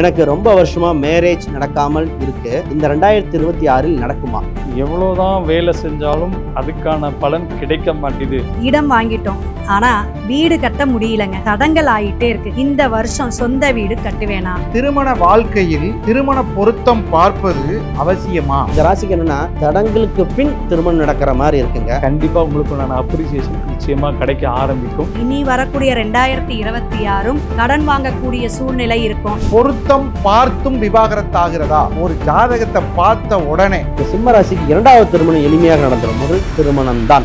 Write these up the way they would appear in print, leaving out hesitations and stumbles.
எனக்கு ரொம்ப வருஷமா மேரேஜ் நடக்காமல் இருக்கு. இந்த 2026 நடக்குமா? எவ்வளோதான் வேலை செஞ்சாலும் அதுக்கான பலன் கிடைக்க மாட்டேது. இடம் வாங்கிட்டோம், ஆனா வீடு கட்ட முடியலங்க. தடங்கள் ஆயிட்டே இருக்கு. இந்த வருஷம் சொந்த வீடு கட்டுவேனா? திருமண வாழ்க்கையில் திருமண பொருத்தம் பார்ப்பது அவசியமா? இந்த ராசிக்கு என்னன்னா தடங்களுக்கு பின் திருமணம் நடக்கிற மாதிரி இருக்குங்க. கண்டிப்பா உங்களுக்கு நான் அப்ரிசியேஷன் நிச்சயமா கிடைக்க ஆரம்பிக்கும். இனி வரக்கூடிய 2026 கடன் வாங்கக்கூடிய சூழ்நிலை இருக்கும். பொருத்தம் பார்த்தும் விவாகரத்தாகிறதா? ஒரு ஜாதகத்தை பார்த்த உடனே இந்த சிம்ம ராசிக்கு 2வது திருமணம் எளிமையாக நடந்துடும். முதல் திருமணம் தான்.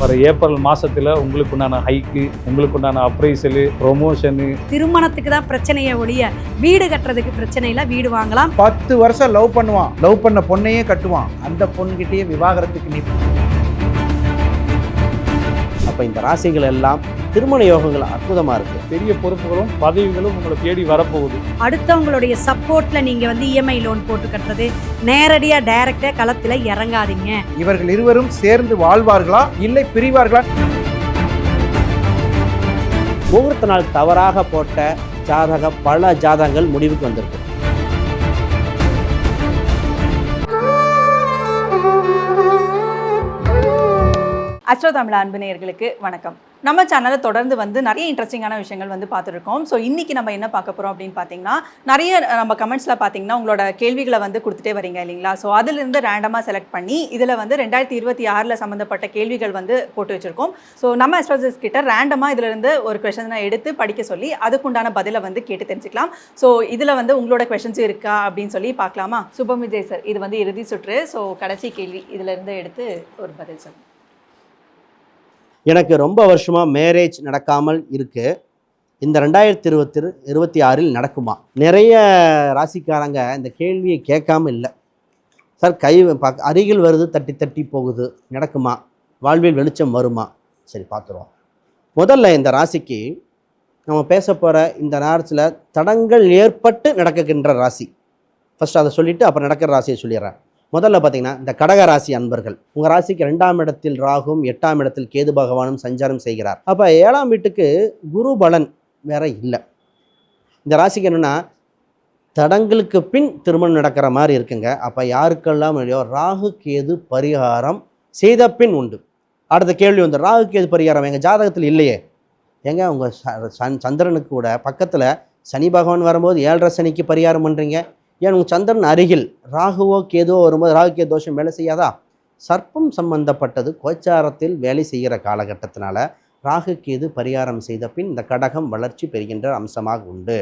வர ஏப்ரல் மாசத்துல உங்களுக்கு உண்டான ஹைக்கு, உங்களுக்கு உண்டான அப்ரைசலு, ப்ரொமோஷனு. திருமணத்துக்கு தான் பிரச்சனையை ஒழிய வீடு கட்டுறதுக்கு பிரச்சனை இல்லை. வீடு வாங்கலாம். 10 வருஷம் லவ் பண்ணுவான், லவ் பண்ண பொண்ணையே கட்டுவான், அந்த பொண்ணுகிட்டயே விவாகரத்துக்கு நிற்பான். அப்ப இந்த ராசிகள் எல்லாம் திருமண யோகங்கள் அற்புதமா இருக்கு. பெரிய பொறுப்புகளும் பதவிகளும் உங்களை தேடி வரப்போகுது. அடுத்தவங்களுடைய சப்போர்ட்ல நீங்க இஎம்ஐ லோன் போட்டு கட்டுறது, நேரடியா டைரக்டா களத்துல இறங்காதீங்க. இவர்கள் இருவரும் சேர்ந்து வாழ்வார்களா இல்லை பிரிவார்களா? முகூர்த்த நாள் தவறாக போட்ட பல ஜாதகங்கள் முடிவுக்கு வந்திருக்கு. அஸ்ட்ரோ தமிழ் அன்பு நேயர்களுக்கு வணக்கம். நம்ம சேனலை தொடர்ந்து நிறைய இன்ட்ரெஸ்டிங்கான விஷயங்கள் பார்த்துருக்கோம். ஸோ இன்றைக்கி நம்ம என்ன பார்க்க போகிறோம் அப்படின்னு பார்த்தீங்கன்னா, நிறைய நம்ம கமெண்ட்ஸில் பார்த்தீங்கன்னா உங்களோட கேள்விகளை கொடுத்துட்டே வரீங்க இல்லைங்களா? ஸோ அதிலிருந்து ரேண்டமாக செலக்ட் பண்ணி இதில் 2026 சம்மந்தப்பட்ட கேள்விகள் போட்டு வச்சுருக்கோம். ஸோ நம்ம அஸ்ட்ராலஜர்ஸ் கிட்ட ரேண்டமாக இதிலிருந்து ஒரு கொஷனை எடுத்து படிக்க சொல்லி அதுக்குண்டான பதிலை கேட்டு தெரிஞ்சுக்கலாம். ஸோ இதில் உங்களோட கொஷன்ஸ் இருக்கா அப்படின்னு சொல்லி பார்க்கலாமா? சுபம் விஜய் சார், இது இறுதி சுற்று. ஸோ கடைசி கேள்வி இதிலிருந்து எடுத்து ஒரு பதில் சொல்லுங்கள். எனக்கு ரொம்ப வருஷமா மேரேஜ் நடக்காமல் இருக்கு. இந்த 2026 நடக்குமா? நிறைய ராசிக்காரங்க இந்த கேள்வியை கேட்காம இல்லை சார். அருகில் வருது, தட்டி தட்டி போகுது, நடக்குமா? வாழ்வில் வெளிச்சம் வருமா? சரி, பார்த்துருவோம். முதல்ல இந்த ராசிக்கு நம்ம பேச போகிற இந்த நேரத்தில் தடங்கள் ஏற்பட்டு நடக்குகின்ற ராசி. ஃபஸ்ட் அதை சொல்லிவிட்டு அப்புறம் நடக்கிற ராசியை சொல்லிடுறேன். முதல்ல பார்த்தீங்கன்னா இந்த கடக ராசி அன்பர்கள், உங்கள் ராசிக்கு 2ஆம் இடத்தில் ராகும், 8ஆம் இடத்தில் கேது பகவானும் சஞ்சாரம் செய்கிறார். அப்போ 7ஆம் வீட்டுக்கு குரு பலன் வேற இல்லை. இந்த ராசிக்கு என்னென்னா தடங்களுக்கு பின் திருமணம் நடக்கிற மாதிரி இருக்குங்க. அப்போ யாருக்கெல்லாம் இல்லையோ ராகு கேது பரிகாரம் செய்த பின் உண்டு. அடுத்த கேள்வி ராகு கேது பரிகாரம் எங்கள் ஜாதகத்தில் இல்லையே. ஏங்க உங்கள் சந்திரனுக்கு கூட பக்கத்தில் சனி பகவான் வரும்போது 7.5 சனிக்கு பரிகாரம் பண்ணுறீங்க. ஏன் உங்கள் சந்திரன் அருகில் ராகுவோ கேதுவோ வரும்போது ராகு கேது தோஷம் வேலை செய்யாதா? சர்ப்பம் சம்பந்தப்பட்டது கோச்சாரத்தில் வேலை செய்கிற காலகட்டத்தினால ராகு கேது பரிகாரம் செய்த பின் இந்த கடகம் வளர்ச்சி பெறுகின்ற அம்சமாக உண்டு.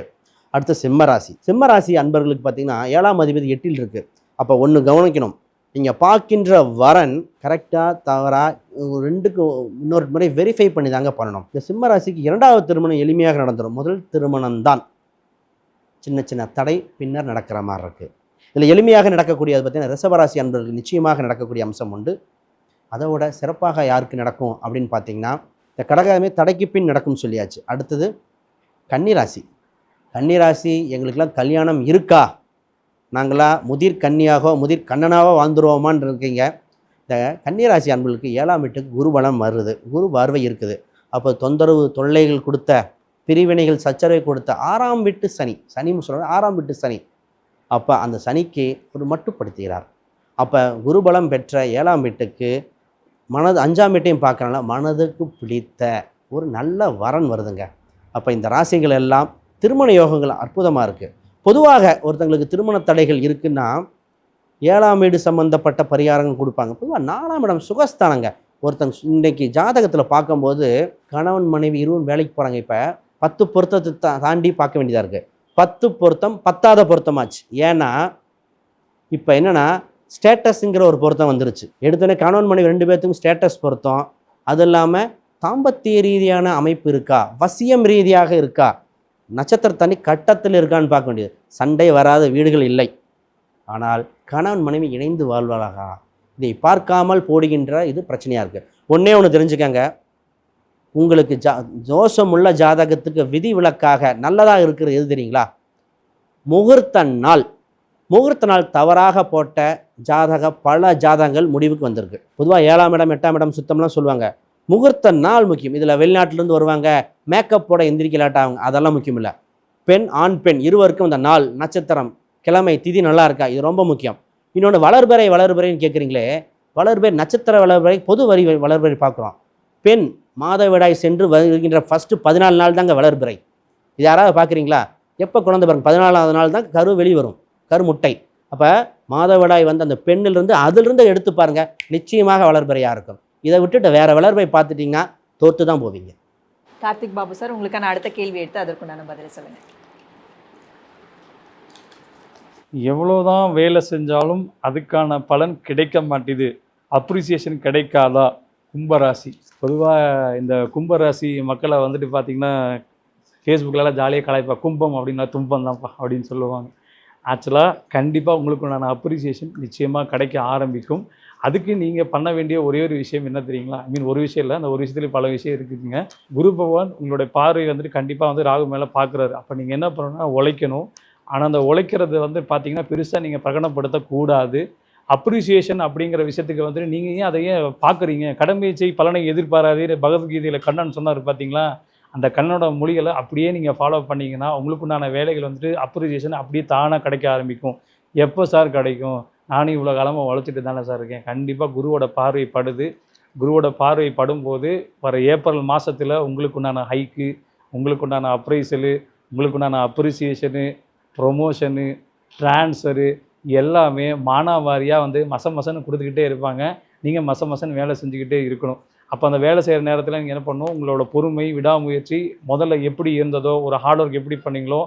அடுத்து சிம்மராசி. சிம்மராசி அன்பர்களுக்கு பார்த்தீங்கன்னா 7ஆம் அதிபதி 8இல் இருக்குது. அப்போ ஒன்று கவனிக்கணும், நீங்கள் பார்க்கின்ற வரன் கரெக்டாக தவறா ரெண்டுக்கு இன்னொரு முறை வெரிஃபை பண்ணி தாங்க பண்ணணும். இந்த சிம்மராசிக்கு 2வது திருமணம் எளிமையாக நடந்துடும். முதல் திருமணம் தான் சின்ன சின்ன தடை பின்னர் நடக்கிற மாதிரி இருக்குது. இதில் எளிமையாக நடக்கக்கூடியது பார்த்தீங்கன்னா ரிஷபராசி அன்பர்களுக்கு நிச்சயமாக நடக்கக்கூடிய அம்சம் உண்டு. அதோட சிறப்பாக யாருக்கு நடக்கும் அப்படின்னு பார்த்தீங்கன்னா இந்த கடகமே தடைக்கு பின் நடக்கும் சொல்லியாச்சு. அடுத்தது கன்னிராசி. கன்னிராசி, எங்களுக்கெல்லாம் கல்யாணம் இருக்கா, நாங்களா முதிர் கன்னியாகவோ முதிர் கண்ணனாவோ வாழ்ந்துருவோமான்னு இருக்கீங்க. இந்த கன்னிராசி அன்பர்களுக்கு 7ஆம் வீட்டுக்கு குருபலம் வருது, குரு பார்வை இருக்குது. அப்போ தொந்தரவு தொல்லைகள் கொடுத்த பிரிவினைகள் சச்சரவை கொடுத்த 6ஆம் வீட்டு சனி, சொல்கிறாங்க 6ஆம் வீட்டு சனி. அப்போ அந்த சனிக்கு ஒரு மட்டுப்படுத்துகிறார். அப்போ குருபலம் பெற்ற 7ஆம் வீட்டுக்கு 5ஆம் வீட்டையும் பார்க்கறனால மனதுக்கு பிடித்த ஒரு நல்ல வரன் வருதுங்க. அப்போ இந்த ராசிகள் எல்லாம் திருமண யோகங்கள் அற்புதமாக இருக்குது. பொதுவாக ஒருத்தங்களுக்கு திருமண தடைகள் இருக்குன்னா 7ஆம் வீடு சம்மந்தப்பட்ட பரிகாரங்கள் கொடுப்பாங்க. பொதுவாக 4ஆம் இடம் சுகஸ்தானங்க. ஒருத்தங்க இன்றைக்கி ஜாதகத்தில் பார்க்கும்போது கணவன் மனைவி இருவரும் வேலைக்கு போகிறாங்க. இப்போ 10 பொருத்தத்தை தாண்டி பார்க்க வேண்டியதாக இருக்குது. 10 பொருத்தம் 10ஆவது பொருத்தமாச்சு. ஏன்னா இப்போ என்னென்னா ஸ்டேட்டஸுங்கிற ஒரு பொருத்தம் வந்துருச்சு. எடுத்தோடனே கணவன் மனைவி 2 பேர்த்துக்கும் ஸ்டேட்டஸ் பொருத்தம். அது இல்லாமல் தாம்பத்திய ரீதியான அமைப்பு இருக்கா, வசியம் ரீதியாக இருக்கா, நட்சத்திர தனி கட்டத்தில் இருக்கான்னு பார்க்க வேண்டியது. சண்டை வராத வீடுகள் இல்லை. ஆனால் கணவன் மனைவி இணைந்து வாழ்வார்களா, இதை பார்க்காமல் போடுகின்ற இது பிரச்சனையாக இருக்குது. ஒன்றே ஒன்று தெரிஞ்சுக்கங்க, உங்களுக்கு தோஷமுள்ள ஜாதகத்துக்கு விதி விலக்காக நல்லதாக இருக்கிறது எது தெரியுங்களா? முகூர்த்த நாள். முகூர்த்த நாள் தவறாக போட்ட பல ஜாதகங்கள் முடிவுக்கு வந்திருக்கு. பொதுவாக 7ஆம் இடம் 8ஆம் இடம் சுத்தம்லாம் சொல்லுவாங்க. முகூர்த்த நாள் முக்கியம். இதில் வெளிநாட்டிலேருந்து வருவாங்க, மேக்கப் போட எந்திரிக்கலாட்டாங்க, அதெல்லாம் முக்கியம் இல்லை. பெண் ஆண் பெண் இருவருக்கும் இந்த நாள் நட்சத்திரம் கிழமை திதி நல்லா இருக்கா, இது ரொம்ப முக்கியம். இன்னொன்று வளர்பிறைன்னு கேட்குறீங்களே, வளர்பிறை நட்சத்திர வளர்பிறை பொது வளர்பிறை பார்க்குறோம். பெண் மாதவிடாய் சென்று வருகின்ற ஃபஸ்ட்டு 14 நாள் தாங்க வளர்பிறை. இது யாராவது பார்க்குறீங்களா? எப்போ குழந்தை பாருங்க 14ஆவது நாள் தான் கரு வெளிவரும், கருமுட்டை. அப்போ மாதவிடாய் வந்து அந்த பெண்ணிலிருந்து அதிலிருந்து எடுத்து பாருங்கள், நிச்சயமாக வளர்பிறையாக இருக்கும். இதை விட்டுட்டு வேறு வளர்பிறை பார்த்துட்டிங்கன்னா தோற்று தான் போவீங்க. கார்த்திக் பாபு சார், உங்களுக்கான அடுத்த கேள்வி எடுத்து அதற்குண்டான பதில் சொல்லுங்கள். எவ்வளோதான் வேலை செஞ்சாலும் அதுக்கான பலன் கிடைக்க மாட்டேது, அப்ரிசியேஷன் கிடைக்காதா? கும்பராசி. பொதுவாக இந்த கும்பராசி மக்களை வந்துட்டு பார்த்திங்கன்னா ஃபேஸ்புக்கிலலாம் ஜாலியாக கலாய்ப்பா, கும்பம் அப்படின்னா தும்பம் தான்ப்பா அப்படின்னு சொல்லுவாங்க. ஆக்சுவலாக கண்டிப்பாக உங்களுக்கு நான் அப்ரிசியேஷன் நிச்சயமாக கிடைக்க ஆரம்பிக்கும். அதுக்கு நீங்கள் பண்ண வேண்டிய ஒரே ஒரு விஷயம் என்ன தெரியுங்களா? ஒரு விஷயம் இல்லை, அந்த ஒரு விஷயத்துலேயும் பல விஷயம் இருக்குதுங்க. குரு பகவான் உங்களுடைய பார்வை வந்துட்டு கண்டிப்பாக வந்து ராகு மேலே பார்க்குறாரு. அப்போ நீங்கள் என்ன பண்ணணும்னா உழைக்கணும். ஆனால் அந்த உழைக்கிறது வந்து பார்த்தீங்கன்னா பெருசாக நீங்கள் பிரகடனப்படுத்தக்கூடாது. அப்ரிசியேஷன் அப்படிங்கிற விஷயத்துக்கு வந்துட்டு நீங்கள் ஏன் அதையே பார்க்குறீங்க? கடமையை செய் பலனை எதிர்பாராதே பகவத்கீதையில் கண்ணன் சொன்னார் பார்த்தீங்களா? அந்த கண்ணோட மொழிகளை அப்படியே நீங்கள் ஃபாலோ பண்ணிங்கன்னா உங்களுக்குண்டான வேலைகள் வந்துட்டு அப்ரிசியேஷன் அப்படியே தானாக கிடைக்க ஆரம்பிக்கும். எப்போ சார் கிடைக்கும்? நானும் இவ்வளோ காலமாக உழைச்சிட்டு தானே சார் இருக்கேன். கண்டிப்பாக குருவோட பார்வை படுது. குருவோட பார்வை படும்போது வர ஏப்ரல் மாதத்தில் உங்களுக்குண்டான ஹைக்கு, உங்களுக்குண்டான அப்ரைசலு, உங்களுக்குண்டான அப்ரிசியேஷனு, ப்ரொமோஷனு, ட்ரான்ஸ்ஃபரு எல்லாமே மானாவாரியாக வந்து மசன்னு கொடுத்துக்கிட்டே இருப்பாங்க. நீங்கள் மசன்னு வேலை செஞ்சுக்கிட்டே இருக்கணும். அப்போ அந்த வேலை செய்கிற நேரத்தில் நீங்கள் என்ன பண்ணணும், உங்களோட பொறுமை, விடாமுயற்சி முதல்ல எப்படி இருந்ததோ, ஒரு ஹார்ட் ஒர்க் எப்படி பண்ணீங்களோ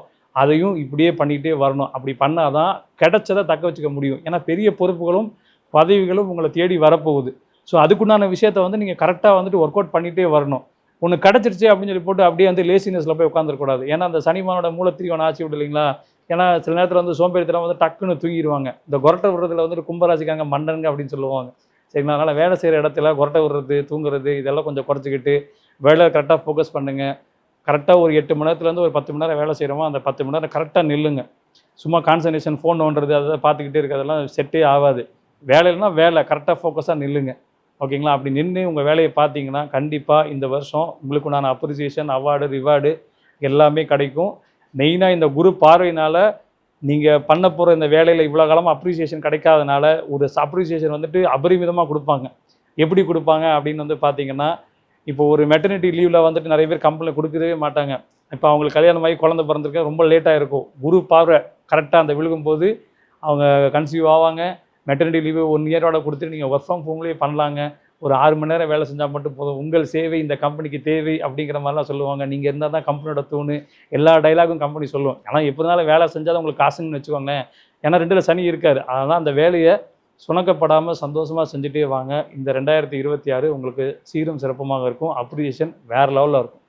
அதையும் இப்படியே பண்ணிக்கிட்டே வரணும். அப்படி பண்ணால் தான் கிடைச்சதை தக்க வச்சுக்க முடியும். ஏன்னா பெரிய பொறுப்புகளும் பதவிகளும் உங்களை தேடி வரப்போகுது. ஸோ அதுக்குண்டான விஷயத்தை வந்து நீங்கள் கரெக்டாக வந்துட்டு ஒர்க் அவுட் பண்ணிகிட்டே வரணும். ஒன்று கிடச்சிருச்சு அப்படின்னு சொல்லி போட்டு அப்படியே வந்து லேசினஸில் போய் உட்காந்துருக்கூடாது. ஏன்னா அந்த சனிமானோட மூலத்திரியோட ஆட்சி விட்டு இல்லைங்களா? ஏன்னா சில நேரத்தில் வந்து சோம்பேறித்தனம் வந்து டக்குன்னு தூங்கிடுவாங்க. இந்த கொரட்டை விடுறதுல வந்துட்டு கும்பராசிக்காங்க மண்டனுங்க அப்படின்னு சொல்லுவாங்க. சரிங்களா? அதனால் வேலை செய்கிற இடத்துல கொரட்டை விடுறது, தூங்குறது இதெல்லாம் கொஞ்சம் குறைச்சிக்கிட்டு வேலை கரெக்டாக ஃபோக்கஸ் பண்ணுங்கள். கரெக்டாக ஒரு 8 மணி நேரத்துலேருந்து ஒரு 10 மணி நேரம் வேலை செய்கிறோமோ அந்த 10 மணி நேரம் கரெக்டாக நில்லுங்க. சும்மா கான்சன்ட்ரேஷன் ஃபோன் நோண்டுறது அதை பார்த்துக்கிட்டே இருக்கிறதெல்லாம் செட்டே ஆகாது. வேலைன்னா வேலை கரெக்டாக ஃபோக்கஸாக நில்லுங்க. ஓகேங்களா? அப்படி நின்று உங்கள் வேலையை பார்த்தீங்கன்னா கண்டிப்பாக இந்த வருஷம் உங்களுக்கு நான் அப்ரிசியேஷன், அவார்டு, ரிவார்டு எல்லாமே கிடைக்கும். மெயினாக இந்த குரு பார்வையினால் நீங்கள் பண்ண போகிற இந்த வேலையில் இவ்வளோ காலமாக அப்ரிசியேஷன் கிடைக்காதனால ஒரு அப்ரிசியேஷன் வந்துட்டு அபரிமிதமாக கொடுப்பாங்க. எப்படி கொடுப்பாங்க அப்படின்னு வந்து பார்த்தீங்கன்னா, இப்போ ஒரு மெட்டர்னிட்டி லீவில் வந்துட்டு நிறைய பேர் கம்பெனியில் கொடுக்கவே மாட்டாங்க. இப்போ அவங்களுக்கு கல்யாணம் ஆகி குழந்தை பிறந்திருக்க ரொம்ப லேட்டாக இருக்கும். குரு பார்வை கரெக்டாக அந்த விழுகும்போது அவங்க கன்சீவ் ஆவாங்க. மெட்டர்னிட்டி லீவு 1 இயரோட கொடுத்துட்டு நீங்கள் ஒர்க் ஃப்ரம் ஹோம்லேயே பண்ணலாங்க. ஒரு 6 மணி நேரம் வேலை செஞ்சால் மட்டும் போதும். உங்கள் சேவை இந்த கம்பெனிக்கு தேவை அப்படிங்கிற மாதிரிலாம் சொல்லுவாங்க. நீங்கள் இருந்தால் தான் கம்பெனியோட தூணு, எல்லா டைலாகும் கம்பெனி சொல்லுவோம். ஆனால் எப்படி இருந்தாலும் வேலை செஞ்சால் உங்களுக்கு காசுன்னு வச்சுக்கோங்களேன். ஏன்னா 2ல் சனி இருக்கார். அதனால் அந்த வேலையை சுணக்கப்படாமல் சந்தோஷமாக செஞ்சுட்டே வாங்க. இந்த 2026 உங்களுக்கு சீரும் சிறப்புமாக இருக்கும். அப்ரிசியேஷன் வேறு லெவலில் இருக்கும்.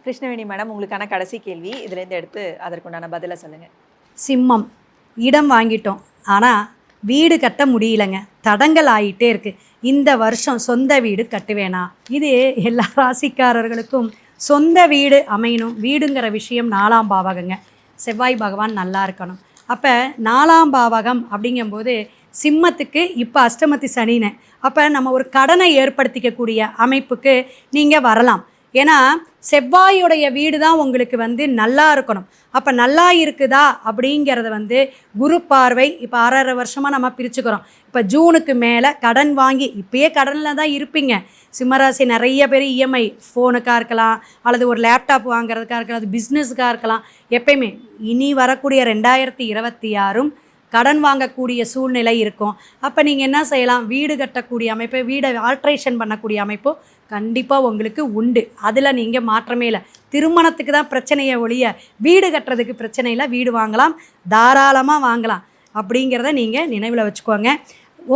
கிருஷ்ணவேணி மேடம், உங்களுக்கான கடைசி கேள்வி, இதுலேருந்து எடுத்து அதற்குண்டான பதிலை சொல்லுங்கள். சிம்மம். இடம் வாங்கிட்டோம், ஆனால் வீடு கட்ட முடியலங்க, தடங்கள் ஆகிட்டே இருக்குது. இந்த வருஷம் சொந்த வீடு கட்டுவேனா? இது எல்லா ராசிக்காரர்களுக்கும் சொந்த வீடு அமையணும். வீடுங்கிற விஷயம் 4ஆம் பாவகங்க. செவ்வாய் பகவான் நல்லா இருக்கணும். அப்போ 4ஆம் பாவகம் அப்படிங்கும்போது சிம்மத்துக்கு இப்போ அஷ்டமத்தி சனின்னு. அப்போ நம்ம ஒரு கடனை ஏற்படுத்திக்கக்கூடிய அமைப்புக்கு நீங்கள் வரலாம். ஏன்னா செவ்வாயுடைய வீடு தான் உங்களுக்கு வந்து நல்லா இருக்கணும். அப்போ நல்லா இருக்குதா அப்படிங்கிறத வந்து குரு பார்வை இப்போ 6.5 வருஷமாக நம்ம பிரிச்சுக்கிறோம். இப்போ ஜூனுக்கு மேலே கடன் வாங்கி இப்போயே கடனில் தான் இருப்பீங்க. சிம்மராசி நிறைய பேர் இஎம்ஐ ஃபோனுக்காக இருக்கலாம், அல்லது ஒரு லேப்டாப் வாங்குறதுக்காக இருக்கலாம், அது பிஸ்னஸுக்காக இருக்கலாம். எப்பயுமே இனி வரக்கூடிய 2026 கடன் வாங்கக்கூடிய சூழ்நிலை இருக்கும். அப்போ நீங்கள் என்ன செய்யலாம்? வீடு கட்டக்கூடிய அமைப்பு, வீடை ஆல்ட்ரேஷன் பண்ணக்கூடிய அமைப்பு கண்டிப்பாக உங்களுக்கு உண்டு. அதில் நீங்கள் மாற்றமே இல்லை. திருமணத்துக்கு தான் பிரச்சனையை ஒழிய வீடு கட்டுறதுக்கு பிரச்சனை இல்லை. வீடு வாங்கலாம், தாராளமாக வாங்கலாம். அப்படிங்கிறத நீங்கள் நினைவில் வச்சுக்கோங்க.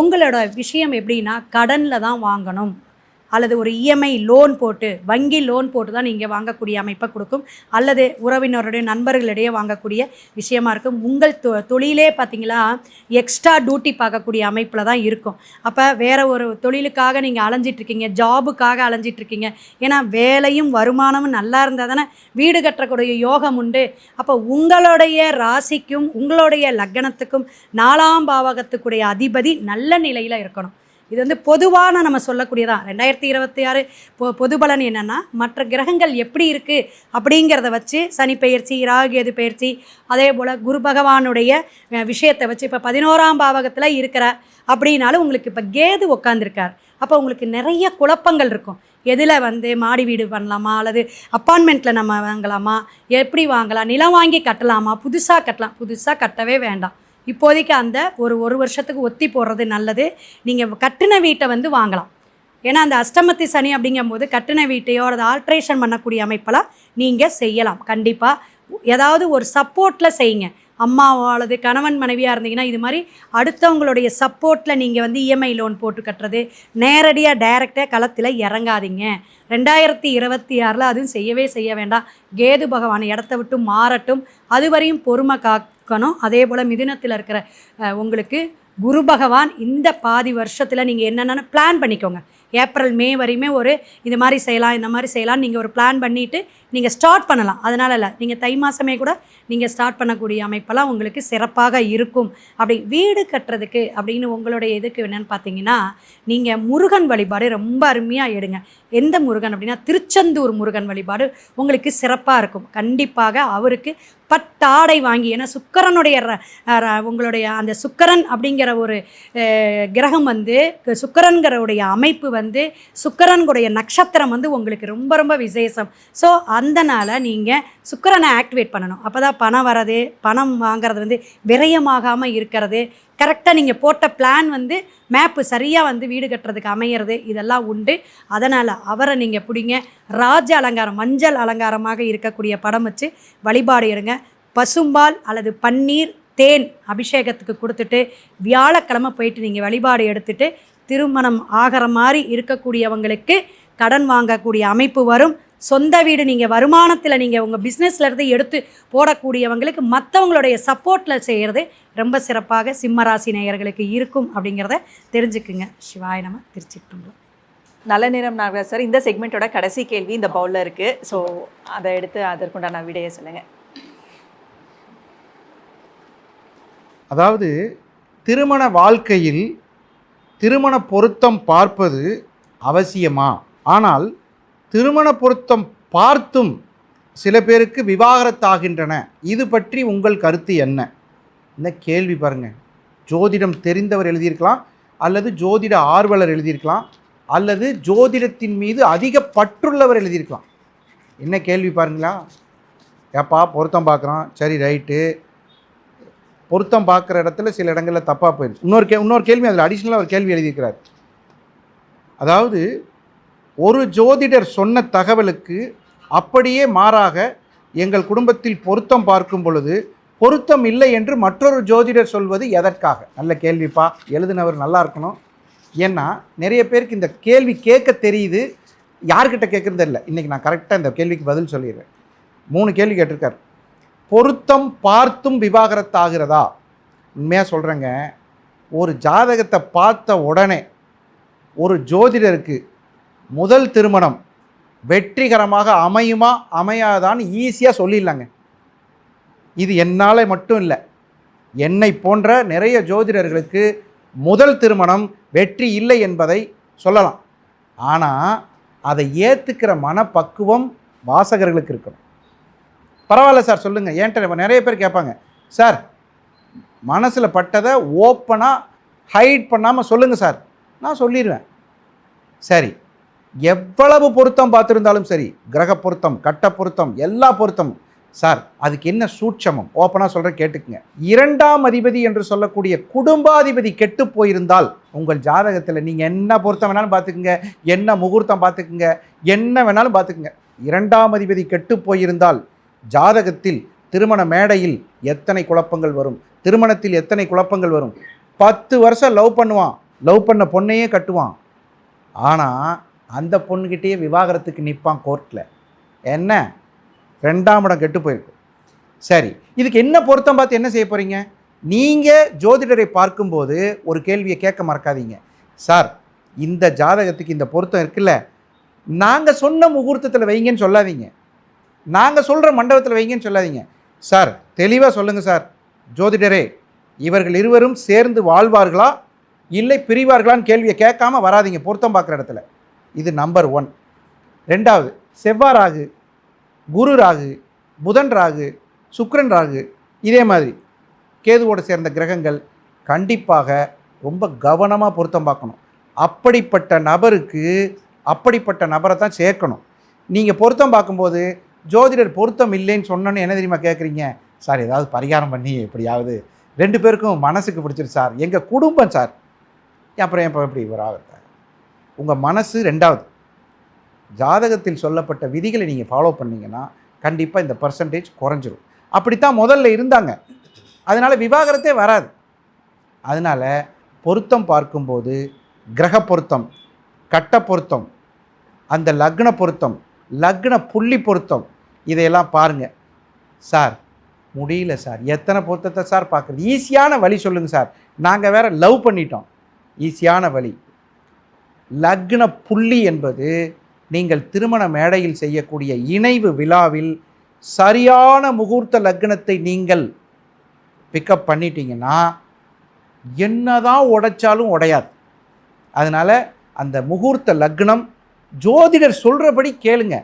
உங்களோட விஷயம் எப்படின்னா கடனில் தான் வாங்கணும், அல்லது ஒரு இஎம்ஐ லோன் போட்டு, வங்கி லோன் போட்டு தான் நீங்கள் வாங்கக்கூடிய அமைப்பை கொடுக்கும், அல்லது உறவினருடைய நண்பர்களிடையே வாங்கக்கூடிய விஷயமா இருக்கும். உங்கள் தொழிலே பார்த்தீங்களா எக்ஸ்ட்ரா டியூட்டி பார்க்கக்கூடிய அமைப்பில் தான் இருக்கும். அப்போ வேறு ஒரு தொழிலுக்காக நீங்கள் அலைஞ்சிட்ருக்கீங்க, ஜாபுக்காக அலைஞ்சிட்ருக்கீங்க. ஏன்னா வேலையும் வருமானமும் நல்லா இருந்தால் தானே வீடு கட்டக்கூடிய யோகம் உண்டு. அப்போ உங்களுடைய ராசிக்கும் உங்களுடைய லக்னத்துக்கும் 4ஆம் பாவகத்துக்குடைய அதிபதி நல்ல நிலையில் இருக்கணும். இது வந்து பொதுவான நம்ம சொல்லக்கூடியதான். 2026 பொது பலன் என்னென்னா, மற்ற கிரகங்கள் எப்படி இருக்குது அப்படிங்கிறத வச்சு, சனி பெயர்ச்சி, ராகு பெயர்ச்சி, அதே போல் குரு பகவானுடைய விஷயத்தை வச்சு, இப்போ 11ஆம் பாவகத்தில் இருக்கிறார் அப்படின்னாலும் உங்களுக்கு இப்போ கேது உட்காந்துருக்கார். அப்போ உங்களுக்கு நிறைய குழப்பங்கள் இருக்கும். எதில் வந்து மாடி வீடு பண்ணலாமா, அல்லது அப்பார்ட்மெண்ட்டில் நம்ம வாங்கலாமா, எப்படி வாங்கலாம், நிலம் வாங்கி கட்டலாமா, புதுசாக கட்டவே வேண்டாம். இப்போதைக்கு அந்த ஒரு வருஷத்துக்கு ஒத்தி போடுறது நல்லது. நீங்கள் கட்டின வீட்டை வந்து வாங்கலாம். ஏன்னா அந்த அஷ்டமத்தி சனி அப்படிங்கும்போது கட்டின வீட்டையோ அல்லது ஆல்ட்ரேஷன் பண்ணக்கூடிய அமைப்பெல்லாம் நீங்கள் செய்யலாம். கண்டிப்பாக ஏதாவது ஒரு சப்போர்ட்டில் செய்யுங்க. அம்மாவோ அல்லது கணவன் மனைவியாக இருந்தீங்கன்னா இது மாதிரி அடுத்தவங்களுடைய சப்போர்ட்டில் நீங்கள் வந்து இஎம்ஐ லோன் போட்டு கட்டுறது, நேரடியாக டைரெக்டாக களத்தில் இறங்காதீங்க. 2026 அதுவும் செய்ய வேண்டாம். கேது பகவான் இடத்த விட்டு மாறட்டும், அதுவரையும் பொறுமை காக்கணும். அதே போல் மிதுனத்தில் இருக்கிற உங்களுக்கு குரு பகவான் இந்த பாதி வருஷத்தில் நீங்கள் என்னென்னு பிளான் பண்ணிக்கோங்க. ஏப்ரல் மே வரையுமே இது மாதிரி செய்யலாம், இந்த மாதிரி செய்யலாம், நீங்கள் ஒரு பிளான் பண்ணிவிட்டு நீங்கள் ஸ்டார்ட் பண்ணலாம். அதனால் இல்லை, நீங்கள் தை மாதமே கூட நீங்கள் ஸ்டார்ட் பண்ணக்கூடிய அமைப்பெல்லாம் உங்களுக்கு சிறப்பாக இருக்கும். அப்படி வீடு கட்டுறதுக்கு அப்படின்னு உங்களுடைய இதுக்கு என்னென்னு பார்த்தீங்கன்னா, நீங்கள் முருகன் வழிபாடு ரொம்ப அருமையாக எடுங்க. எந்த முருகன் அப்படின்னா திருச்செந்தூர் முருகன் வழிபாடு உங்களுக்கு சிறப்பாக இருக்கும். கண்டிப்பாக அவருக்கு பட்டாடை வாங்கி, ஏன்னா சுக்கிரனுடைய உங்களுடைய அந்த சுக்கிரன் அப்படிங்கிற ஒரு கிரகம் வந்து, சுக்கிரன்கிறவுடைய அமைப்பு வந்து, சுக்கிரனுடைய நட்சத்திரம் வந்து உங்களுக்கு ரொம்ப ரொம்ப விசேஷம். ஸோ அதனால் நீங்கள் சுக்கிரனை ஆக்டிவேட் பண்ணணும். அப்போ தான் பணம் வர்றது, பணம் வாங்கிறது வந்து விரயமாகாமல் இருக்கிறது, கரெக்டாக நீங்கள் போட்ட பிளான் வந்து மேப்பு சரியாக வந்து வீடு கட்டுறதுக்கு அமையிறது, இதெல்லாம் உண்டு. அதனால் அவரை நீங்கள் பிடிங்க. ராஜ அலங்காரம், மஞ்சள் அலங்காரமாக இருக்கக்கூடிய படம் வச்சு வழிபாடு எடுங்க. பசும்பால் அல்லது பன்னீர், தேன் அபிஷேகத்துக்கு கொடுத்துட்டு வியாழக்கிழமை போயிட்டு நீங்கள் வழிபாடு எடுத்துகிட்டு, திருமணம் ஆகிற மாதிரி இருக்கக்கூடியவங்களுக்கு கடன் வாங்கக்கூடிய அமைப்பு வரும். சொந்த வீடு நீங்கள் வருமானத்தில் நீங்கள் உங்கள் பிஸ்னஸ்லேருந்து எடுத்து போடக்கூடியவங்களுக்கு மற்றவங்களுடைய சப்போர்ட்டில் செய்கிறது ரொம்ப சிறப்பாக சிம்மராசி நேயர்களுக்கு இருக்கும் அப்படிங்கிறத தெரிஞ்சுக்குங்க. சிவாய நம. திருச்சிற்றம்பலம். நல்ல நேரம் நாகராஜ் சார், இந்த செக்மெண்ட்டோட கடைசி கேள்வி இந்த பவுலில் இருக்குது. ஸோ அதை எடுத்து அதற்குண்டான விடையை சொல்லுங்கள். அதாவது திருமண வாழ்க்கையில் திருமண பொருத்தம் பார்ப்பது அவசியமா? ஆனால் திருமண பொருத்தம் பார்த்தும் சில பேருக்கு விவாகரத்தாகின்றன. இது பற்றி உங்கள் கருத்து என்ன? இந்த கேள்வி பாருங்கள். ஜோதிடம் தெரிந்தவர் எழுதியிருக்கலாம், அல்லது ஜோதிட ஆர்வலர் எழுதியிருக்கலாம், அல்லது ஜோதிடத்தின் மீது அதிக பற்றுள்ளவர் எழுதியிருக்கலாம். என்ன கேள்வி பாருங்களா? ஏப்பா பொருத்தம் பார்க்குறோம், சரி ரைட்டு, பொருத்தம் பார்க்குற இடத்துல சில இடங்களில் தப்பாக போயிருக்கு. இன்னொரு கேள்வி அதில் அடிஷ்னலாக ஒரு கேள்வி எழுதியிருக்கிறார். அதாவது ஒரு ஜோதிடர் சொன்ன தகவலுக்கு அப்படியே மாறாக எங்கள் குடும்பத்தில் பொருத்தம் பார்க்கும் பொழுது பொருத்தம் இல்லை என்று மற்றொரு ஜோதிடர் சொல்வது எதற்காக? நல்ல கேள்விப்பா, எழுதினவர் நல்லா இருக்கணும். ஏன்னா நிறைய பேருக்கு இந்த கேள்வி கேட்க தெரியுது, யார்கிட்ட கேட்குறது இல்லை. இன்றைக்கி நான் கரெக்டாக இந்த கேள்விக்கு பதில் சொல்லிடுறேன். 3 கேள்வி கேட்டிருக்கார். பொருத்தம் பார்த்தும் விவாகரத்தாகிறதா? உண்மையாக சொல்கிறேங்க, ஒரு ஜாதகத்தை பார்த்த உடனே ஒரு ஜோதிடருக்கு முதல் திருமணம் வெற்றிகரமாக அமையுமா அமையாதான்னு ஈஸியாக சொல்லிடலாங்க. இது என்னால் மட்டும் இல்லை, என்னை போன்ற நிறைய ஜோதிடர்களுக்கு முதல் திருமணம் வெற்றி இல்லை என்பதை சொல்லலாம். ஆனால் அதை ஏற்றுக்கிற மனப்பக்குவம் வாசகர்களுக்கு இருக்கணும். பரவாயில்ல சார் சொல்லுங்கள், ஏன்ட்ட நிறைய பேர் கேட்பாங்க, சார் மனசில் பட்டதை ஓப்பனாக ஹைட் பண்ணாமல் சொல்லுங்கள் சார். நான் சொல்லிடுவேன். சரி, எவ்வளவு பொருத்தம் பார்த்துருந்தாலும் சரி, கிரக பொருத்தம், கட்ட பொருத்தம், எல்லா பொருத்தமும் சார், அதுக்கு என்ன சூட்சமம் ஓப்பனாக சொல்கிறேன், கேட்டுக்குங்க. 2ஆம் அதிபதி என்று சொல்லக்கூடிய குடும்பாதிபதி கெட்டு போயிருந்தால் உங்கள் ஜாதகத்தில் நீங்கள் என்ன பொருத்தம் வேணாலும் பார்த்துக்குங்க, என்ன முகூர்த்தம் பார்த்துக்குங்க, என்ன வேணாலும் பார்த்துக்குங்க. 2ஆம் அதிபதி கெட்டு போயிருந்தால் ஜாதகத்தில் திருமண மேடையில் எத்தனை குழப்பங்கள் வரும், திருமணத்தில் எத்தனை குழப்பங்கள் வரும். 10 வருஷம் லவ் பண்ணுவான், லவ் பண்ண பொண்ணையே கட்டுவான், ஆனால் அந்த பொண்ணுக்கிட்டேயே விவாகரத்துக்கு நிற்பான் கோர்ட்டில். என்ன 2ஆம் இடம் கெட்டு போயிருக்கும். சரி, இதுக்கு என்ன பொருத்தம் பார்த்து என்ன செய்ய போகிறீங்க? நீங்கள் ஜோதிடரை பார்க்கும்போது ஒரு கேள்வியை கேட்க மறக்காதீங்க. சார் இந்த ஜாதகத்துக்கு இந்த பொருத்தம் இருக்குல்ல, நாங்கள் சொன்ன முகூர்த்தத்தில் வைங்கன்னு சொல்லாதீங்க, நாங்கள் சொல்கிற மண்டபத்தில் வைங்கன்னு சொல்லாதீங்க. சார் தெளிவாக சொல்லுங்கள் சார், ஜோதிடரே இவர்கள் இருவரும் சேர்ந்து வாழ்வார்களா இல்லை பிரிவார்களான்னு கேள்வியை கேட்காம வராதீங்க பொருத்தம் பார்க்குற இடத்துல. இது நம்பர் 1. 2வது, செவ்வாய் ராகு, குரு ராகு, புதன் ராகு, சுக்கிரன் ராகு, இதே மாதிரி கேதுவோடு சேர்ந்த கிரகங்கள் கண்டிப்பாக ரொம்ப கவனமாக பொருத்தம் பார்க்கணும். அப்படிப்பட்ட நபரை தான் சேர்க்கணும். நீங்கள் பொருத்தம் பார்க்கும்போது ஜோதிடர் பொருத்தம் இல்லைன்னு சொன்னோன்னு என்ன தெரியுமா கேட்குறீங்க? சார் ஏதாவது பரிகாரம் பண்ணி எப்படியாவது 2 பேருக்கும் மனசுக்கு பிடிச்சிரு சார், எங்கள் குடும்பம் சார். அப்புறம் எப்படி ஒரு ஆகுது? உங்கள் மனசு 2வது. ஜாதகத்தில் சொல்லப்பட்ட விதிகளை நீங்கள் ஃபாலோ பண்ணிங்கன்னா கண்டிப்பாக இந்த பர்சன்டேஜ் குறைஞ்சிரும். அப்படித்தான் முதல்ல இருந்தாங்க, அதனால் விவாகரத்தே வராது. அதனால் பொருத்தம் பார்க்கும்போது கிரக பொருத்தம், கட்ட பொருத்தம், அந்த லக்ன பொருத்தம், லக்ன புள்ளி பொருத்தம், இதையெல்லாம் பாருங்கள். சார் முடியல சார், எத்தனை பொருத்தத்தை சார் பார்க்குறது? ஈஸியான வழி சொல்லுங்கள் சார். நாங்கள் வேறு லவ் பண்ணிட்டோம். ஈஸியான வழி, லக்ன புள்ளி என்பது நீங்கள் திருமண மேடையில் செய்யக்கூடிய இணைவு விழாவில் சரியான முகூர்த்த லக்னத்தை நீங்கள் பிக்கப் பண்ணிட்டீங்கன்னா என்னதான் உடைச்சாலும் உடையாது. அதனால் அந்த முகூர்த்த லக்னம் ஜோதிடர் சொல்கிறபடி கேளுங்க.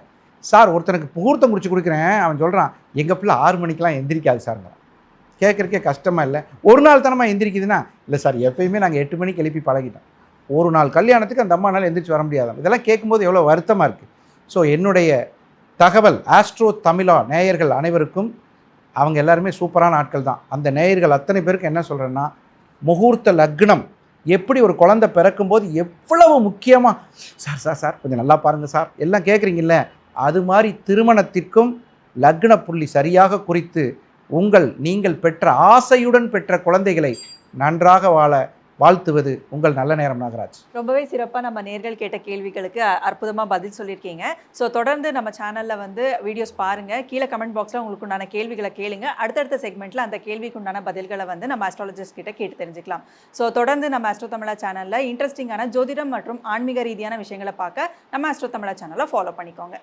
சார் ஒருத்தனுக்கு முகூர்த்தம் முடிச்சு கொடுக்குறேன், அவன் சொல்கிறான் எங்கள் பிள்ளை 6 மணிக்கெலாம் எந்திரிக்காது சார். கேட்குறக்கே கஷ்டமாக இல்லை? ஒரு நாள் தனமாக எந்திரிக்குதுன்னா, இல்லை சார் எப்பயுமே நாங்கள் 8 மணிக்கு எழுப்பி பழகிட்டோம். ஒரு நாள் கல்யாணத்துக்கு அந்த அம்மானால் எந்திரிச்சு வர முடியாதான். இதெல்லாம் கேட்கும்போது எவ்வளோ வருத்தமாக இருக்குது. ஸோ என்னுடைய தகவல் ஆஸ்ட்ரோ தமிழா நேயர்கள் அனைவருக்கும், அவங்க எல்லாருமே சூப்பரான ஆட்கள் தான். அந்த நேயர்கள் அத்தனை பேருக்கு என்ன சொல்கிறேன்னா, முகூர்த்த லக்னம் எப்படி ஒரு குழந்தை பிறக்கும்போது எவ்வளவு முக்கியமாக சார் சார் சார் கொஞ்சம் நல்லா பாருங்கள் சார் எல்லாம் கேட்குறீங்கல்ல, அது மாதிரி திருமணத்திற்கும் லக்ன புள்ளி சரியாக குறித்து நீங்கள் பெற்ற ஆசையுடன் பெற்ற குழந்தைகளை நன்றாக வாழ வாழ்த்துவது உங்கள் நல்ல நேரம் நாகராஜ். ரொம்பவே சிறப்பாக நம்ம நேர்கள் கேட்ட கேள்விகளுக்கு அற்புதமாக பதில் சொல்லியிருக்கீங்க. ஸோ தொடர்ந்து நம்ம சேனலில் வந்து வீடியோஸ் பாருங்கள், கீழே கமெண்ட் பாக்ஸில் உங்களுக்கு உண்டான கேள்விகளை கேளுங்க. அடுத்தடுத்த செக்மெண்ட்டில் அந்த கேள்விக்கு உண்டான பதில்களை வந்து நம்ம ஆஸ்ட்ராலஜிஸ்ட் கிட்ட கேட்டு தெரிஞ்சுக்கலாம். ஸோ தொடர்ந்து நம்ம ஆஸ்ட்ரோ தமிழா சேனலில் இன்ட்ரெஸ்டிங்கான ஜோதிடம் மற்றும் ஆன்மீக ரீதியான விஷயங்களை பார்க்க நம்ம ஆஸ்ட்ரோ தமிழா சேனலை ஃபாலோ பண்ணிக்கோங்க.